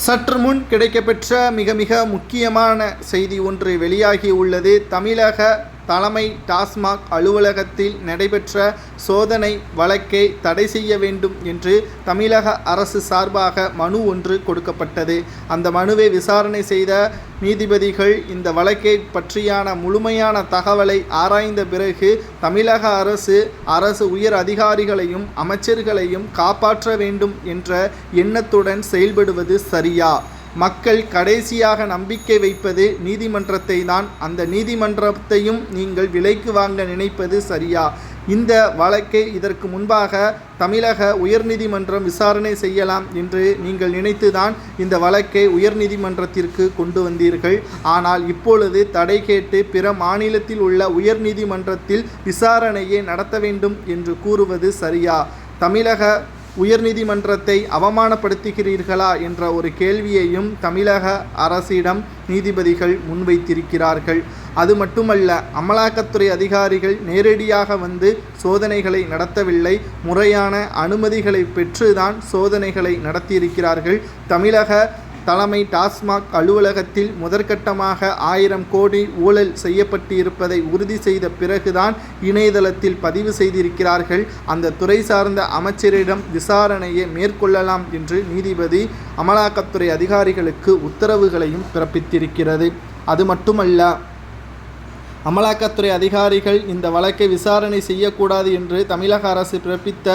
சற்று முன் கிடைக்கப்பெற்ற மிக முக்கியமான செய்தி ஒன்று வெளியாகி உள்ளது. தமிழக தலைமை டாஸ்மாக் அலுவலகத்தில் நடைபெற்ற சோதனை வழக்கை தடை செய்ய வேண்டும் என்று தமிழக அரசு சார்பாக மனு ஒன்று கொடுக்கப்பட்டது. அந்த மனுவை விசாரணை செய்த நீதிபதிகள் இந்த வழக்கை பற்றியான முழுமையான தகவலை ஆராய்ந்த பிறகு தமிழக அரசு உயர் அதிகாரிகளையும் அமைச்சர்களையும் காப்பாற்ற வேண்டும் என்ற எண்ணத்துடன் செயல்படுவது சரியா? மக்கள் கடைசியாக நம்பிக்கை வைப்பது நீதிமன்றத்தை தான். அந்த நீதிமன்றத்தையும் நீங்கள் விலைக்கு வாங்க நினைப்பது சரியா? இந்த வழக்கை இதற்கு முன்பாக தமிழக உயர்நீதிமன்றம் விசாரணை செய்யலாம் என்று நீங்கள் நினைத்துதான் இந்த வழக்கை உயர்நீதிமன்றத்திற்கு கொண்டு வந்தீர்கள். ஆனால் இப்பொழுது தடை கேட்டு பிற மாநிலத்தில் உள்ள உயர்நீதிமன்றத்தில் விசாரணையை நடத்த வேண்டும் என்று கூறுவது சரியா? தமிழக உயர்நீதிமன்றத்தை அவமானப்படுத்துகிறீர்களா என்ற ஒரு கேள்வியையும் தமிழக அரசிடம் நீதிபதிகள் முன்வைத்திருக்கிறார்கள். அது மட்டுமல்ல, அமலாக்கத்துறை அதிகாரிகள் நேரடியாக வந்து சோதனைகளை நடத்தவில்லை, முறையான அனுமதிகளை பெற்றுதான் சோதனைகளை நடத்தியிருக்கிறார்கள். தமிழக தலைமை டாஸ்மாக் அலுவலகத்தில் முதற்கட்டமாக 1000 கோடி ஊழல் செய்யப்பட்டிருப்பதை உறுதி செய்த பிறகுதான் இணையதளத்தில் பதிவு செய்திருக்கிறார்கள். அந்த துறை சார்ந்த அமைச்சரிடம் விசாரணையை மேற்கொள்ளலாம் என்று நீதிபதி அமலாக்கத்துறை அதிகாரிகளுக்கு உத்தரவுகளையும் பிறப்பித்திருக்கிறது. அது மட்டுமல்ல, அமலாக்கத்துறை அதிகாரிகள் இந்த வழக்கை விசாரணை செய்யக்கூடாது என்று தமிழக அரசு பிறப்பித்த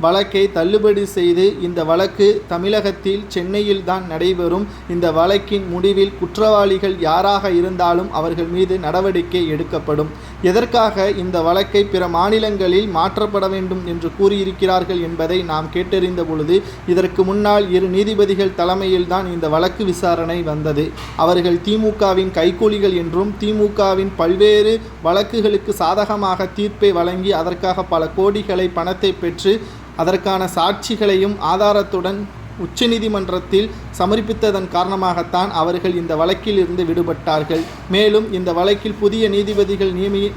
வழக்கை தள்ளுபடி செய்து இந்த வழக்கு தமிழகத்தில் சென்னையில் தான் நடைபெறும். இந்த வழக்கின் முடிவில் குற்றவாளிகள் யாராக இருந்தாலும் அவர்கள் மீது நடவடிக்கை எடுக்கப்படும். எதற்காக இந்த வழக்கை பிற மாநிலங்களில் மாற்றப்பட வேண்டும் என்று கூறியிருக்கிறார்கள் என்பதை நாம் கேட்டறிந்த பொழுது, இதற்கு முன்னால் 2 நீதிபதிகள் தலைமையில் தான் இந்த வழக்கு விசாரணை வந்தது. அவர்கள் திமுகவின் கைக்கூலிகள் என்றும் திமுகவின் பல்வேறு வழக்குகளுக்கு சாதகமாக தீர்ப்பை வழங்கி அதற்காக பல கோடிகளை பணத்தை பெற்று அதற்கான சாட்சிகளையும் ஆதாரத்துடன் உச்சநீதிமன்றத்தில் சமர்ப்பித்ததன் காரணமாகத்தான் அவர்கள் இந்த வழக்கில் இருந்து விடுபட்டார்கள். மேலும் இந்த வழக்கில் புதிய நீதிபதிகள்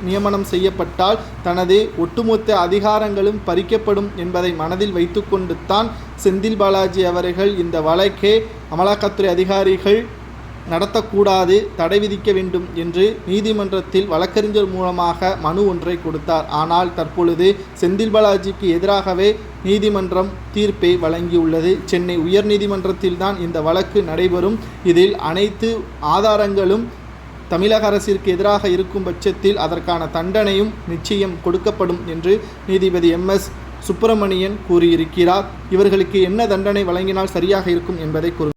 நியமனம் செய்யப்பட்டால் தனது ஒட்டுமொத்த அதிகாரங்களும் பறிக்கப்படும் என்பதை மனதில் வைத்துக்கொண்டு தான் செந்தில் பாலாஜி அவர்கள் இந்த வழக்கை அமலாக்கத்துறை அதிகாரிகள் நடத்தக்கூடாது, தடை விதிக்க வேண்டும் என்று நீதிமன்றத்தில் வழக்கறிஞர் மூலமாக மனு ஒன்றை கொடுத்தார். ஆனால் தற்பொழுது செந்தில் பாலாஜிக்கு எதிராகவே நீதிமன்றம் தீர்ப்பை வழங்கியுள்ளது. சென்னை உயர்நீதிமன்றத்தில் தான் இந்த வழக்கு நடைபெறும். இதில் அனைத்து ஆதாரங்களும் தமிழக அரசிற்கு எதிராக இருக்கும் பட்சத்தில் அதற்கான தண்டனையும் நிச்சயம் கொடுக்கப்படும் என்று நீதிபதி MS சுப்பிரமணியன் கூறியிருக்கிறார். இவர்களுக்கு என்ன தண்டனை வழங்கினால் சரியாக இருக்கும் என்பதை